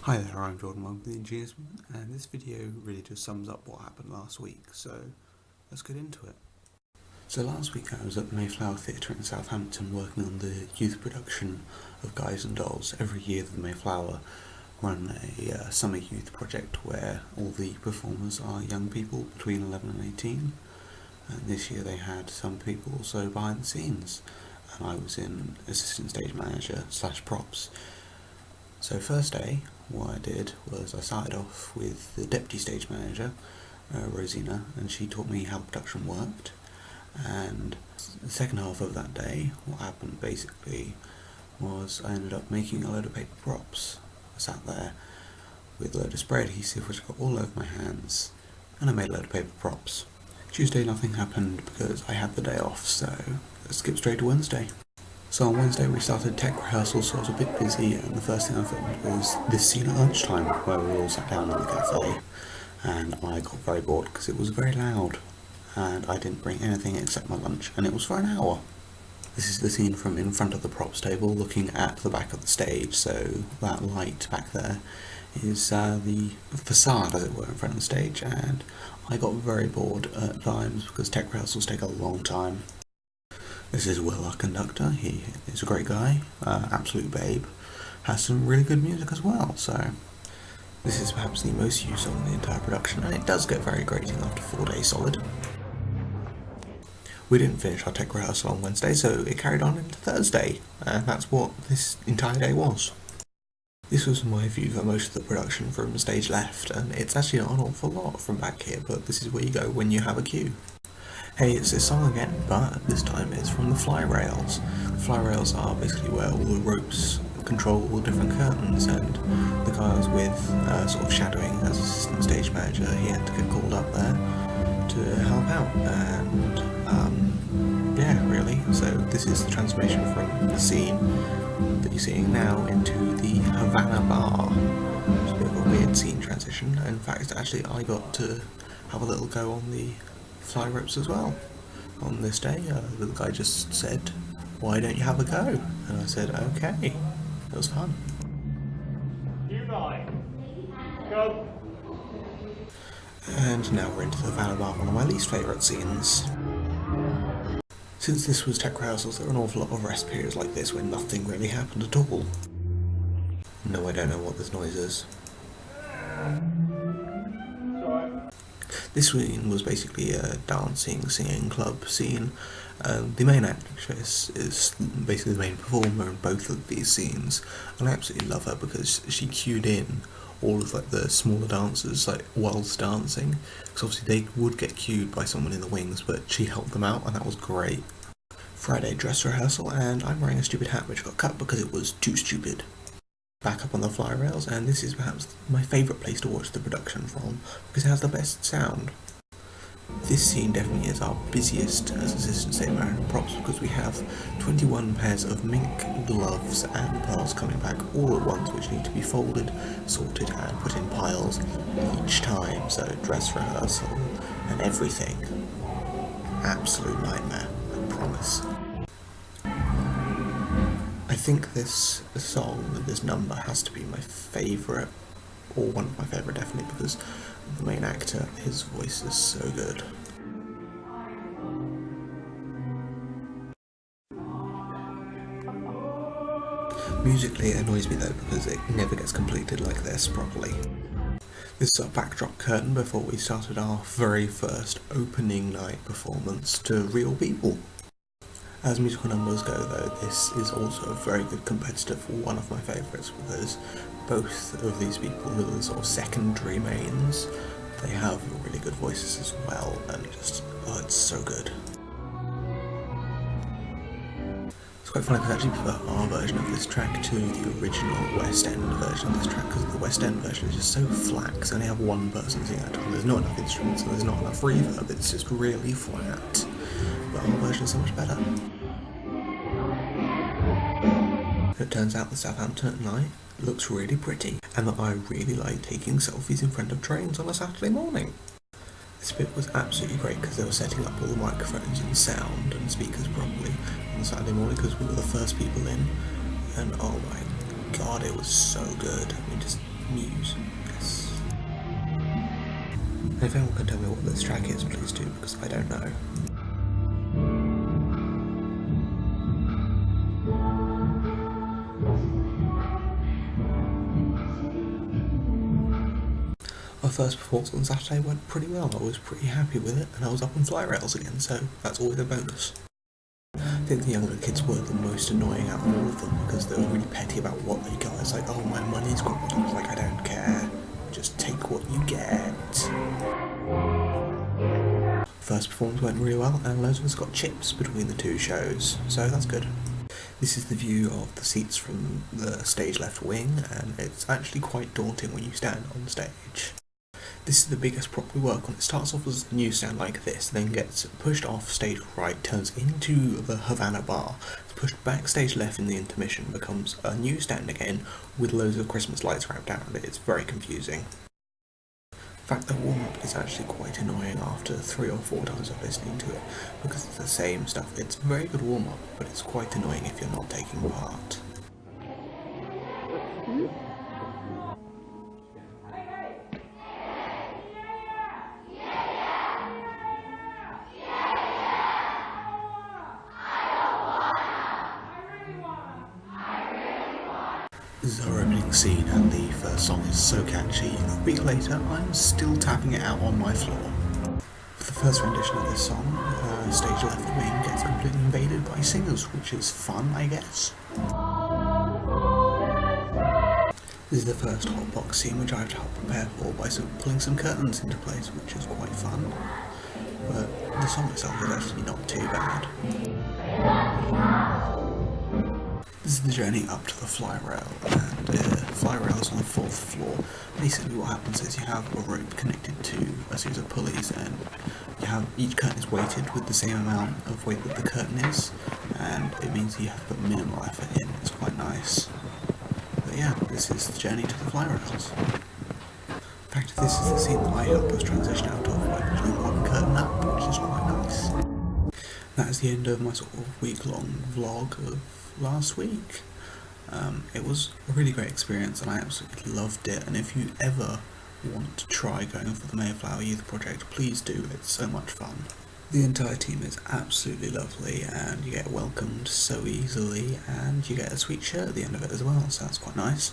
Hi there, I'm Jordan with the Engineers, and this video really just sums up what happened last week, so let's get into it. So last week I was at the Mayflower Theatre in Southampton working on the youth production of Guys and Dolls. Every year the Mayflower run a summer youth project where all the performers are young people between 11 and 18, and this year they had some people also behind the scenes, and I was in assistant stage manager / props. So first day, what I did was I started off with the deputy stage manager, Rosina, and she taught me how production worked. And the second half of that day, what happened basically was I ended up making a load of paper props. I sat there with a load of spray adhesive which got all over my hands, and I made a load of paper props. Tuesday nothing happened because I had the day off, so let's skip straight to Wednesday. So on Wednesday we started tech rehearsal, so I was a bit busy, and the first thing I filmed was this scene at lunchtime where we all sat down in the cafe, and I got very bored because it was very loud, and I didn't bring anything except my lunch, and it was for an hour. This is the scene from in front of the props table looking at the back of the stage, so that light back there is the facade, as it were, in front of the stage, and I got very bored at times because tech rehearsals take a long time. This is Will, our conductor. He is a great guy, absolute babe, has some really good music as well, so this is perhaps the most used song in the entire production, and it does get very grating after 4 days solid. We didn't finish our tech rehearsal on Wednesday, so it carried on into Thursday, and that's what this entire day was. This was my view for most of the production from stage left, and it's actually not an awful lot from back here, but this is where you go when you have a cue. Hey, it's this song again, but this time it's from the fly rails. The fly rails are basically where all the ropes control all the different curtains, and the guy I was with, sort of shadowing as assistant stage manager, he had to get called up there to help out, and yeah, really. So this is the transformation from the scene that you're seeing now into the Havana bar. It's a bit of a weird scene transition. In fact, actually I got to have a little go on the fly ropes as well. On this day, the guy just said, "Why don't you have a go?" And I said, "Okay." It was fun. You nine, go. And now we're into the Havana bar, one of my least favourite scenes. Since this was tech rehearsals, there were an awful lot of rest periods like this where nothing really happened at all. No, I don't know what this noise is. This scene was basically a dancing, singing club scene. The main actress is basically the main performer in both of these scenes, and I absolutely love her because she cued in all of the smaller dancers whilst dancing, because obviously they would get cued by someone in the wings, but she helped them out, and that was great. Friday dress rehearsal, and I'm wearing a stupid hat which got cut because it was too stupid. Back up on the fly rails, and this is perhaps my favourite place to watch the production from because it has the best sound. This scene definitely is our busiest as assistant stage manager and props because we have 21 pairs of mink gloves and pearls coming back all at once, which need to be folded, sorted and put in piles each time, so dress rehearsal and everything. Absolute nightmare, I promise. I think this song, this number, has to be my favourite, or one of my favourite definitely, because the main actor, his voice is so good. Musically, it annoys me though because it never gets completed like this properly. This is our backdrop curtain before we started our very first opening night performance to real people. As musical numbers go though, this is also a very good competitor for one of my favourites because both of these people are the sort of secondary mains. They have really good voices as well, and just, oh, it's so good. It's quite funny because I actually prefer our version of this track to the original West End version of this track, because the West End version is just so flat because they only have one person singing at a time. There's not enough instruments and there's not enough reverb, it's just really flat. But our version is so much better. It turns out the Southampton at night looks really pretty, and that I really like taking selfies in front of trains on a Saturday morning. This bit was absolutely great because they were setting up all the microphones and sound and speakers properly on Saturday morning because we were the first people in, and oh my god, it was so good. I mean, just me And if anyone can tell me what this track is, please do, because I don't know. Our first performance on Saturday went pretty well. I was pretty happy with it, and I was up on fly rails again, so that's always a bonus. I think the younger kids were the most annoying out of all of them because they were really petty about what they got. It's like, oh, my money's gone. I was like, I don't care. Just take what you get. First performance went really well, and loads of us got chips between the two shows, so that's good. This is the view of the seats from the stage left wing, and it's actually quite daunting when you stand on stage. This is the biggest prop we work on. It starts off as a newsstand like this, then gets pushed off stage right, turns into the Havana bar, it's pushed backstage left in the intermission, becomes a newsstand again with loads of Christmas lights wrapped around it. It's very confusing. In fact, the warm-up is actually quite annoying after 3 or 4 times of listening to it, because it's the same stuff. It's a very good warm-up, but it's quite annoying if you're not taking part. This is our opening scene, and the first song is so catchy. A week later, I'm still tapping it out on my floor. For the first rendition of this song, stage left wing gets completely invaded by singers, which is fun, I guess. This is the first hot box scene which I have to help prepare for by pulling some curtains into place, which is quite fun. But the song itself is actually not too bad. This is the journey up to the fly rail, and fly rail is on the 4th floor. Basically what happens is you have a rope connected to a series of pulleys, and you have each curtain is weighted with the same amount of weight that the curtain is, and it means you have to put minimal effort in. It's quite nice. But yeah, this is the journey to the fly rails. In fact, this is the scene that I helped us transition out of by putting one curtain up, which is quite nice. That is the end of my sort of week-long vlog of last week. It was a really great experience and I absolutely loved it, and if you ever want to try going for the Mayflower Youth Project, please do. It's so much fun. The entire team is absolutely lovely, and you get welcomed so easily, and you get a sweet shirt at the end of it as well, so that's quite nice.